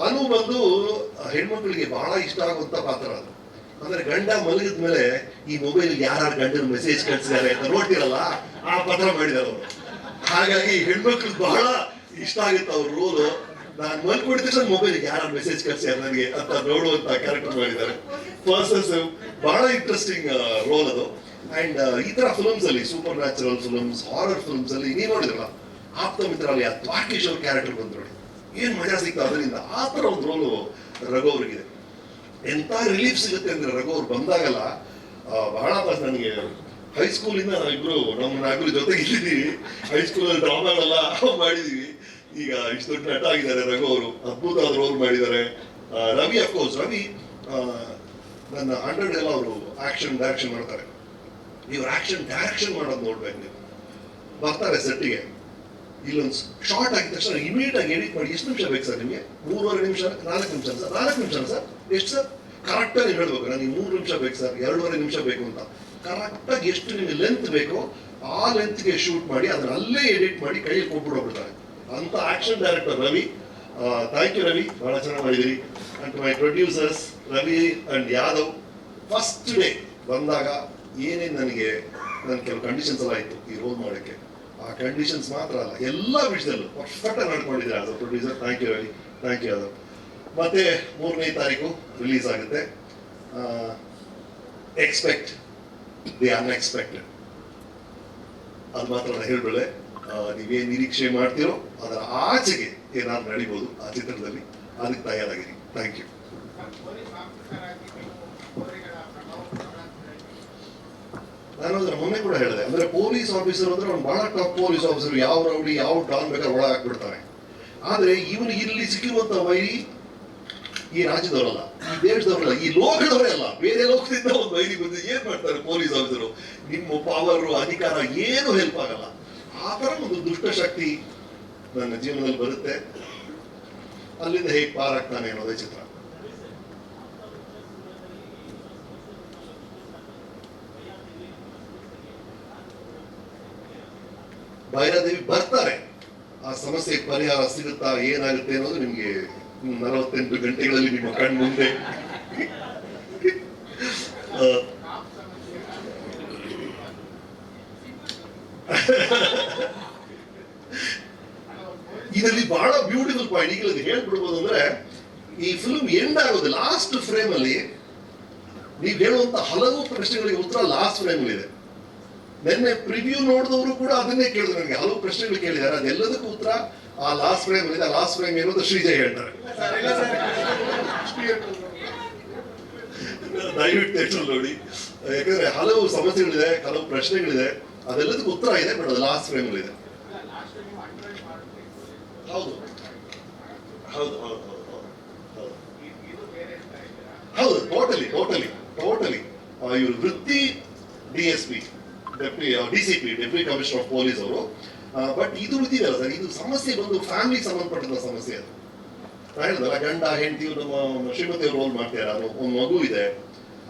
ಅನು ಬಂದು ಹೆಣ್ಮಕ್ಳಿಗೆ ಬಹಳ ಇಷ್ಟ ಆಗುವಂತ ಪಾತ್ರ ಅದು. ಅಂದ್ರೆ ಗಂಡ ಮಲಗಿದ ಮೇಲೆ ಈ ಮೊಬೈಲ್ ಯಾರು ಗಂಡನ ಮೆಸೇಜ್ ಕಳಿಸಿದ್ದಾರೆ ಅಂತ ನೋಡ್ತಿರಲ್ಲ, ಆ ಪಾತ್ರ ಮಾಡಿದಾರೆ ಅವರು. ಹಾಗಾಗಿ ಹೆಣ್ಮಕ್ಳಿಗೆ ಬಹಳ ಇಷ್ಟ ಆಗುತ್ತೆ ಅವ್ರ ರೋಲು. ನಾನು ಮಲ್ಕೊಂಡಿದ್ದ ಮೊಬೈಲ್ ಯಾರು ಮೆಸೇಜ್ ಕಳಿಸ್ಯಾರ ನನಗೆ ಅಂತ ನೋಡುವಂತ ಕ್ಯಾರೆಕ್ಟರ್ ಮಾಡಿದ್ದಾರೆ. ಪರ್ಸನ್ಸಿವ್, ಬಹಳ ಇಂಟ್ರೆಸ್ಟಿಂಗ್ ರೋಲ್ ಅದು. ಅಂಡ್ ಈ ತರ ಫಿಲ್ಮ್ಸ್ ಅಲ್ಲಿ, super natural films, horror films ಅಲ್ಲಿ ನೀವು ನೋಡಿದ್ರಲ್ಲ, ಆಪ್ತ ಮಿತ್ರ ಅಲ್ಲಿ ಆ ದ್ವಾರಕೀಶ್ ಅವ್ರ ಕ್ಯಾರೆಕ್ಟರ್ ಬಂದು ನೋಡಿ, ಏನ್ ಮಜಾ ಸಿಗ್ತಾ ಅದರಿಂದ. ಆ ತರ ಒಂದು ರೋಲು ರಘು ಅವ್ರಿಗಿದೆ. ಎಂತ ರಿಲೀಫ್ ಸಿಗುತ್ತೆ ಅಂದ್ರೆ ರಘು ಅವ್ರು ಬಂದಾಗಲ್ಲ ಬಹಳ ನನಗೆ ಹೈಸ್ಕೂಲಿಂದ ನಾವಿಬ್ರು ನಮ್ಮ ಜೊತೆಗೆ ಇಲ್ಲಿದ್ದೀವಿ. ಹೈಸ್ಕೂಲಲ್ಲಿ ಡ್ರಾಮಾಗಳೆಲ್ಲ ಮಾಡಿದೀವಿ. ಈಗ ಇಷ್ಟು ದೊಡ್ಡ ನಟ ಆಗಿದ್ದಾರೆ ರಘು ಅವರು, ಅದ್ಭುತವಾದ ರೋಲ್ ಮಾಡಿದ್ದಾರೆ. ರವಿ ಅಫ್ಕೋರ್ಸ್, ರವಿ ನನ್ನ 100 ಎಲ್ಲ ಅವರು ಆಕ್ಷನ್ ಡೈರೆಕ್ಷನ್ ಮಾಡ್ತಾರೆ. ಇವ್ರು ಆಕ್ಷನ್ ಡೈರೆಕ್ಷನ್ ಮಾಡೋದು ನೋಡ್ಬೇಕು ನೀವು. ಬರ್ತಾರೆ ಸೆಟ್ಟಿಗೆ, ಇಲ್ಲೊಂದು ಶಾರ್ಟ್ ಆಗಿದ ತಕ್ಷಣ ಇಮಿಡಿಯೇಟ್ ಆಗಿ ಎಡಿಟ್ ಮಾಡಿ, ಎಷ್ಟು ನಿಮಿಷ ಬೇಕು ಸರ್ ನಿಮಗೆ? 3.5 ನಿಮಿಷ, 4 ನಿಮಿಷ ಸರ್, 4 ನಿಮಿಷ ಸರ್, ಎಷ್ಟು ಸರ್? ಕರೆಕ್ಟಾಗಿ ಹೇಳ್ಬೇಕು, ನನಗೆ 3 ನಿಮಿಷ ಬೇಕು ಸರ್, 2.5 ನಿಮಿಷ ಬೇಕು ಅಂತ. ಕರೆಕ್ಟಾಗಿ ಎಷ್ಟು ನಿಮಗೆ ಲೆಂತ್ ಬೇಕೋ ಆ ಲೆಂತ್ಗೆ ಶೂಟ್ ಮಾಡಿ ಅದನ್ನ ಅಲ್ಲೇ ಎಡಿಟ್ ಮಾಡಿ ಕೈಯಲ್ಲಿ ಕೊಟ್ಬಿಡೋಗ್ಬಿಡ್ತಾರೆ ಅಂತ action director Ravi. Thank you Ravi, ಬಹಳ ಚೆನ್ನಾಗಿ ಮಾಡಿದಿರಿ. And my producers Ravi and Yadav. First day ಬಂದಾಗ ಏನೇನು ನನ್ನ ಕೆಲವು ಕಂಡೀಷನ್ಸ್ ಎಲ್ಲ ಇತ್ತು ಈ ರೋಲ್ ಮಾಡೋಕ್ಕೆ. ಆ ಕಂಡೀಷನ್ಸ್ ಮಾತ್ರ ಅಲ್ಲ, ಎಲ್ಲ ವಿಷಯದಲ್ಲೂ ಪರ್ಫೆಕ್ಟ್ ಆಗಿ ನಡ್ಕೊಂಡಿದ್ದಾರೆ as a producer. Thank you Ravi, thank you Yadav. ಮತ್ತೆ 3ನೇ ತಾರೀಕು ರಿಲೀಸ್ ಆಗುತ್ತೆ. ಎಕ್ಸ್ಪೆಕ್ಟ್ ದಿ ಅನ್ಎಕ್ಸ್ಪೆಕ್ಟೆಡ್, ಅದು ಮಾತ್ರ ನಾನು ಹೇಳ್ಬೇಳೆ. ನೀವೇನು ನಿರೀಕ್ಷೆ ಮಾಡ್ತೀರೋ ಅದರ ಆಚೆಗೆ ಏನಾದ್ರು ನಡಿಬೋದು ಆ ಚಿತ್ರದಲ್ಲಿ, ಅದಕ್ಕೆ ತಯಾರಾಗಿರಿ. Thank you. ನಾನು ಅದರ ಮೊನ್ನೆ ಕೂಡ ಹೇಳಿದೆ, ಅಂದ್ರೆ ಪೊಲೀಸ್ ಆಫೀಸರ್ ಅಂದ್ರೆ ಅವ್ನು ಬಹಳ ಟಫ್ ಪೊಲೀಸ್ ಆಫೀಸರ್, ಯಾವ ರೌಡಿ ಯಾವ ಡಾನ್ ಬೇಕಾದ್ರೆ ಒಳಗೆ ಹಾಕ್ಬಿಡ್ತಾನೆ. ಆದ್ರೆ ಇವನು ಇಲ್ಲಿ ಸಿಕ್ಕಿರುವಂತ ವೈರಿ ಈ ರಾಜ್ಯದವರಲ್ಲ, ಈ ದೇಶದವರಲ್ಲ, ಈ ಲೋಕದವರೇ ಅಲ್ಲ, ಬೇರೆ ಲೋಕದಿಂದ ಒಂದು ವೈರಿ ಬಂದು ಏನ್ ಮಾಡ್ತಾರೆ ಪೊಲೀಸ್ ಆಫೀಸರು? ನಿಮ್ಮ ಪವರ್ ಅಧಿಕಾರ ಏನು ಹೆಲ್ಪ್ ಆಗಲ್ಲ. ಆ ತರ ಒಂದು ದುಷ್ಟಶಕ್ತಿ ನನ್ನ ಜೀವನದಲ್ಲಿ ಬರುತ್ತೆ. ಅಲ್ಲಿಂದ ಹೇಗೆ ಪಾರಾಗ್ತಾನೆ ಅನ್ನೋದೇ ಚಿತ್ರ. ಭೈರಾದೇವಿ ಬರ್ತಾರೆ, ಆ ಸಮಸ್ಯೆಗೆ ಪರಿಹಾರ ಸಿಗುತ್ತಾ, ಏನಾಗುತ್ತೆ ಅನ್ನೋದು ನಿಮ್ಗೆ 48 ಗಂಟೆಗಳಲ್ಲಿ ನಿಮ್ಮ ಕಣ್ಣು ಮುಂದೆ. ಇದರಲ್ಲಿ ಬಹಳ ಬ್ಯೂಟಿಫುಲ್ ಪಾಯಿಂಟ್ ಈಗ ಹೇಳ್ಬಿಡ್ಬೋದು. ಅಂದ್ರೆ ಈ ಫಿಲ್ಮ್ ಎಂಡ್ ಆಗೋದು ಲಾಸ್ಟ್ ಫ್ರೇಮ್ ಅಲ್ಲಿ ನೀವು ಹೇಳುವಂತ ಹಲವು ಪ್ರಶ್ನೆಗಳಿಗೆ ಉತ್ತರ ಲಾಸ್ಟ್ ಫ್ರೇಮ್ ಅಲ್ಲಿ ಇದೆ. ನಿನ್ನೆ ಪ್ರಿವ್ಯೂ ನೋಡಿದವರು ಕೂಡ ಅದನ್ನೇ ಕೇಳಿದ್ರು, ನನಗೆ ಹಲವು ಪ್ರಶ್ನೆಗಳು ಕೇಳಿದ್ದಾರೆ, ಅದೆಲ್ಲದಕ್ಕೂ ಉತ್ತರ ಆ ಲಾಸ್ಟ್ ಫ್ರೇಮ್ ಇದೆ. ಆ ಲಾಸ್ಟ್ ಫ್ರೇಮ್ ಏನೋ ಶ್ರೀಜಯ್ ಹೇಳ್ತಾರೆ. ದಯವಿಟ್ಟು ಥಿಯೇಟರ್ ನೋಡಿ, ಯಾಕಂದ್ರೆ ಹಲವು ಸಮಸ್ಯೆಗಳಿದೆ, ಹಲವು ಪ್ರಶ್ನೆಗಳಿದೆ, ಅದೆಲ್ಲದಕ್ಕೂ ಉತ್ತರ ಇದೆ. ಬಟ್ ಅದು ಲಾಸ್ಟ್ ಫ್ರೇಮ್ ಇದೆ. ಹೌದು ಹೌದು ಹೌದು ಹೌದು ಟೋಟಲಿ ಟೋಟಲಿ ಟೋಟಲಿ. ಇವರು ವೃತ್ತಿ DSP, DCP, deputy commissioner of police ಅವರು. ಬಟ್ ಇದು ಇದೆಯಲ್ಲ ಸರ್, ಇದು ಸಮಸ್ಯೆ ಬಂದು ಫ್ಯಾಮಿಲಿಗೆ ಸಂಬಂಧಪಟ್ಟಂತ ಸಮಸ್ಯೆ. ಅದು ಹೇಳಿದಲ್ಲ, ಗಂಡ ಹೆಂಡತಿ ನಮ್ಮ ಶ್ರೀಮತಿ ರೋಲ್ ಮಾಡ್ತಾರೆ, ಅದು ಒಂದು ಮಗು ಇದೆ,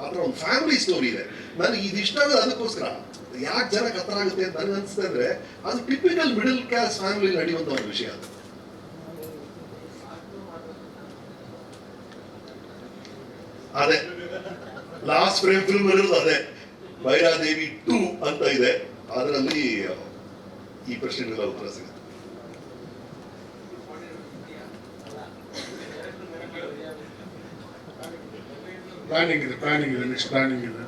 ಆತರ ಒಂದು ಫ್ಯಾಮಿಲಿ ಸ್ಟೋರಿ ಇದೆ. ನನಗೆ ಇದು ಇಷ್ಟ ಆಗೋದು ಅದಕ್ಕೋಸ್ಕರ. ಯಾಕೆ ಜನ ಕತ್ತರ ಆಗುತ್ತೆ ಅಂತ ನನಗೆ ಅನ್ಸುತ್ತೆ ಅಂದ್ರೆ, ಅದು ಟಿಪಿಕಲ್ ಮಿಡಲ್ ಕ್ಲಾಸ್ ಫ್ಯಾಮಿಲಿ ನಡೆಯುವಂತ ಒಂದು ವಿಷಯ. ಅದು ಅದೇ ಲಾಸ್ಟ್ ಫ್ರೇಮ್ ಫಿಲ್ಮ್ ಇರೋದು ಅದೇ. ಭೈರಾದೇವಿ 2 ಅಂತ ಇದೆ, ಅದರಲ್ಲಿ ಈ ಪ್ರಶ್ನೆಗಳ ಉತ್ತರ ಸಿಗುತ್ತೆ. ಪ್ಲಾನಿಂಗ್ ಇದೆ ನೆಕ್ಸ್ಟ್ ಪ್ಲಾನಿಂಗ್ ಇದೆ.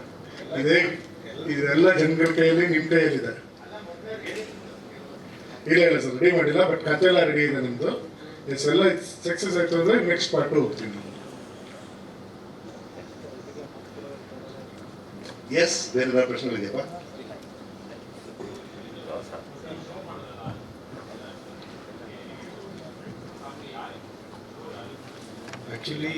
ಅದೇ ಇದೆಲ್ಲ ಜನಗಳ ಕೈಯಲ್ಲಿ ನಿಮ್ಮ ಕೈಯಲ್ಲಿದೆ. ಇಲ್ಲ ಸರ್, ರೆಡಿ ಮಾಡಿಲ್ಲ, ಬಟ್ ಕಥೆ ಎಲ್ಲ ರೆಡಿ ಇದೆ ನಿಮ್ದು. ಎಲ್ಲ ಸಕ್ಸಸ್ ಆಯ್ತು ಅಂದ್ರೆ ನೆಕ್ಸ್ಟ್ ಪಾರ್ಟ್ ಹೋಗ್ತೀನಿ. ಎಸ್, ಬೇರೆ ಪ್ರಶ್ನೆಗಳಿದೆಯಪ್ಪ? ಆಕ್ಚುಲಿ